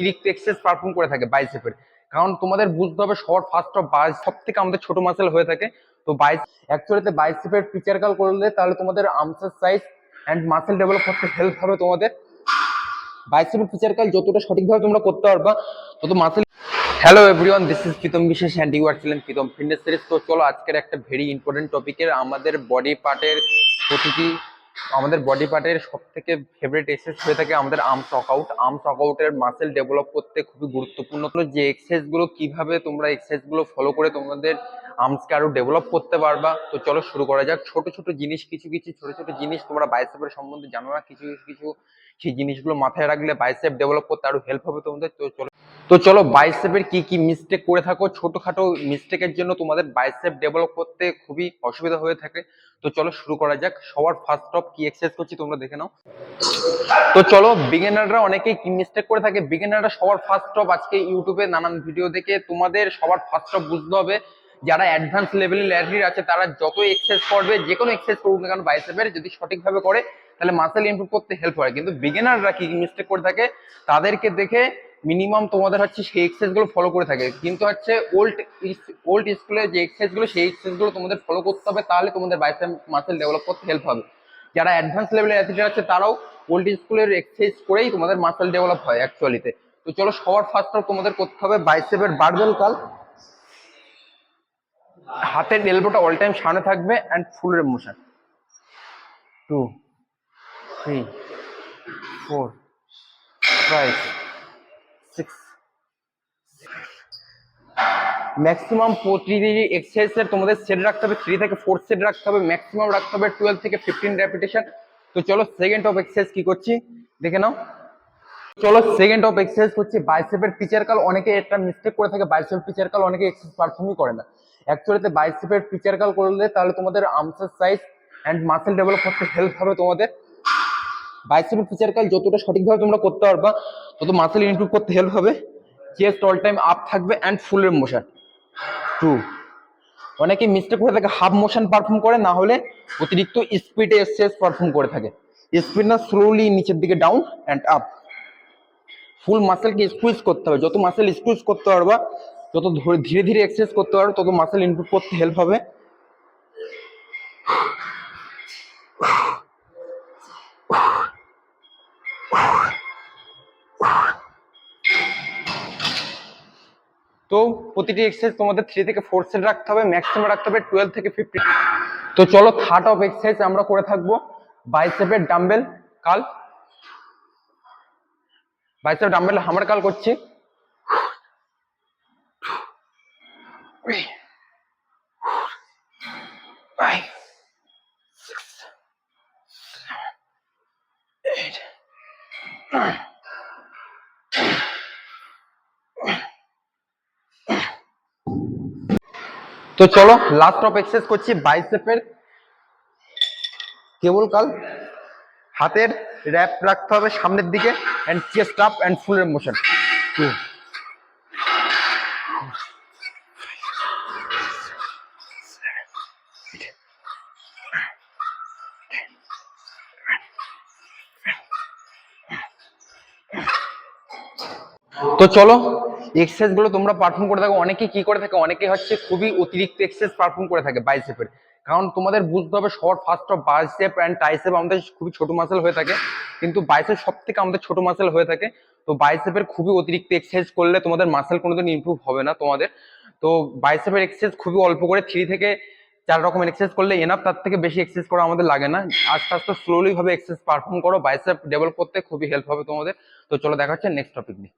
অতিরিক্ত exercise perform করে থাকে বাইসেপের। কারণ তোমাদের বুঝতে হবে সবার ফার্স্ট অফ বাইস সব থেকে আমাদের ছোট মাসেল হয়ে থাকে। তো অ্যাকচুয়ালিতে বাইসেপের ফিচার কাল করলে তাহলে তোমাদের আর্মসের সাইজ অ্যান্ড মাসেল ডেভেলপ করতে হেল্প হবে তোমাদের। বাইসেপের ফিচার কাল যতটা সঠিকভাবে তোমরা করতে পারবা তত muscle. Hello everyone, this is Pritam বিশেষ অ্যান্ড ইউ আর ছিলেন প্রীতম ফিটনেস সিরিজ। তো চলো আজকের একটা ভেরি ইম্পর্টেন্ট টপিকের আমাদের বডি পার্টের সব থেকে ফেভারিট এক্সারসাইজ হয়ে থাকে আমাদের আর্মস ওয়ার্কআউটের মাসেল ডেভেলপ করতে খুবই গুরুত্বপূর্ণ। যে এক্সারসাইজ গুলো কিভাবে তোমরা এক্সারসাইজ গুলো ফলো করে তোমাদের আর্মসকে আরো ডেভেলপ করতে পারবা। তো চলো শুরু করা যাক। ছোট ছোট জিনিস, কিছু ছোট জিনিস তোমরা বাইসেপের সম্বন্ধে জানো না, কিছু সেই জিনিসগুলো মাথায় রাখলে বাইসেপ ডেভেলপ করতে আরো হেল্প হবে তোমাদের। তো চলো বাইসেপের কি মিস্টেক করে থাকো, ছোটখাটো মিস্টেকের জন্য তোমাদের বাইসেপ ডেভেলপ করতে খুবই অসুবিধা হয়ে থাকে। তো চলো শুরু করা যাক। সবার ফার্স্ট অফ কি এক্সারসাইজ করছি তোমরা দেখে নাও। তো চলো, বিগিনাররা অনেকেই কি মিস্টেক করে থাকে। বিগিনাররা সবার ফার্স্ট অফ আজকে ইউটিউবে নানান ভিডিও দেখে তোমাদের সবার ফার্স্ট অফ বুঝতে হবে, যারা অ্যাডভান্স লেভেলের অ্যাথলিট আছে তারা যত এক্সারসাইজ করবে, যে কোনো এক্সারসাইজ করুক না কেন বাইসেপের, যদি সঠিকভাবে করে তাহলে মাসেল ইমপ্রুভ করতে হেল্প হয়। কিন্তু বিগিনাররা কি মিস্টেক করে থাকে, তাদেরকে দেখে মিনিমাম তোমাদের হচ্ছে সেই এক্সারসাইজ গুলো ফলো করে থাকে, কিন্তু হচ্ছে ওল্ড স্কুলে যে এক্সারসাইজ গুলো সেই এক্সারসাইজ গুলো তোমাদের ফলো করতে হবে, তাহলে তোমাদের বাইসেপ মাসেল ডেভেলপ করতে হেল্প হবে। যারা অ্যাডভান্স লেভেলের অ্যাথলিট আছে তারাও ওল্ড স্কুলের এক্সারসাইজ করেই তোমাদের মাসেল ডেভেলপ হয় অ্যাকচুয়ালিতে। তো চলো সবার ফার্স্ট অফ তোমাদের করতে হবে বাইসেপের বারবেল কাল। হাতের এলবোটা অল টাইম সামনে থাকবে and full rep motion. 2 3 4 5 6। Maximum প্রতিটি এক্সারসাইজের তোমাদের সেট রাখতে হবে 3 থেকে 4 সেট রাখতে হবে, ম্যাক্সিমাম রাখতে হবে 12 থেকে 15 রেপিটেশন। তো চলো সেকেন্ড অফ এক্সারসাইজ কি করছি দেখে নাও। চলো সেকেন্ড অফ এক্সারসাইজ করছি বাইসেপের পিচার কাল। অনেকে একটা মিস্টেক করে থাকে, বাইসেপের পিচার কাল অনেকে এক্সারসাইজ পারফর্মই করে না। অ্যাকচুয়ালিতে বাইসেপের পিচার কাল করলে তাহলে তোমাদের আর্মসের সাইজ এন্ড মাসেল ডেভেলপ করতে হেল্প হবে তোমাদের। বাইসেপের পিচার কাল যতটা সঠিকভাবে তোমরা করতে পারবা তত মাসেল ইমপ্রুভ করতে হেল্প হবে। চেস্ট অল টাইম আপ থাকবে এন্ড ফুল রেপ মোশন। 2। অনেকে মিস্টেক করে থাকে, হাফ মোশন পারফর্ম করে, না হলে অতিরিক্ত স্পিডে এক্সারসাইজ পারফর্ম করে থাকে। স্পিড না, স্লোলি নিচের দিকে ডাউন এন্ড আপ। ফুল মাসেলকে স্কুইজ করতে হবে। যত মাসেল স্কুইজ করতে পারবা, যত ধীরে ধীরে এক্সারসাইজ করতে পারো, তত মাসেল ইমপ্রুভ করতে হেল্প হবে। তো প্রতিটি এক্সারসাইজ তোমাদের 3 থেকে 4 সেট রাখতে হবে, ম্যাক্সিমাম রাখতে হবে 12 থেকে 15। তো চলো থার্ড অফ এক্সারসাইজ আমরা করে থাকবো বাইসেপের ডাম্বেল কাল। বাইসেপ ডাম্বেল হামার কাল করছি। 3 5 6 7 8 9। তো চলো লাস্ট অফ এক্সারসাইজ করছি বাইসেপের কেবল কাল। হাতের র‍্যাপ রাখতে হবে সামনের দিকে and chest up and full rep motion. 2 তো চলো এক্সারসাইজ গুলো তোমরা পারফর্ম করে থাকো। অনেকে কি করে থাকে, অনেকে হচ্ছে খুবই অতিরিক্ত এক্সারসাইজ পারফর্ম করে থাকে বাইসেপের। কারণ তোমাদের বুঝতে হবে সবার first of bicep and tricep আমাদের খুবই ছোট মাসেল হয়ে থাকে, কিন্তু বাইসেপ সব থেকে আমাদের ছোট মাসেল হয়ে থাকে। তো বাইসেপের খুবই অতিরিক্ত এক্সারসাইজ করলে তোমাদের মাসেল কোনোদিন ইমপ্রুভ হবে না তোমাদের। তো বাইসেপের এক্সারসাইজ খুবই অল্প করে 3 থেকে 4 রকমের এক্সারসাইজ করলে এনাফ, তার থেকে বেশি এক্সারসাইজ করা আমাদের লাগে না। আস্তে আস্তে স্লোলি ভাবে এক্সারসাইজ পারফর্ম করো, বাইসেপ ডেভেলপ করতে খুবই হেল্প হবে তোমাদের। তো চলো দেখা হচ্ছে নেক্সট টপিক নিয়ে।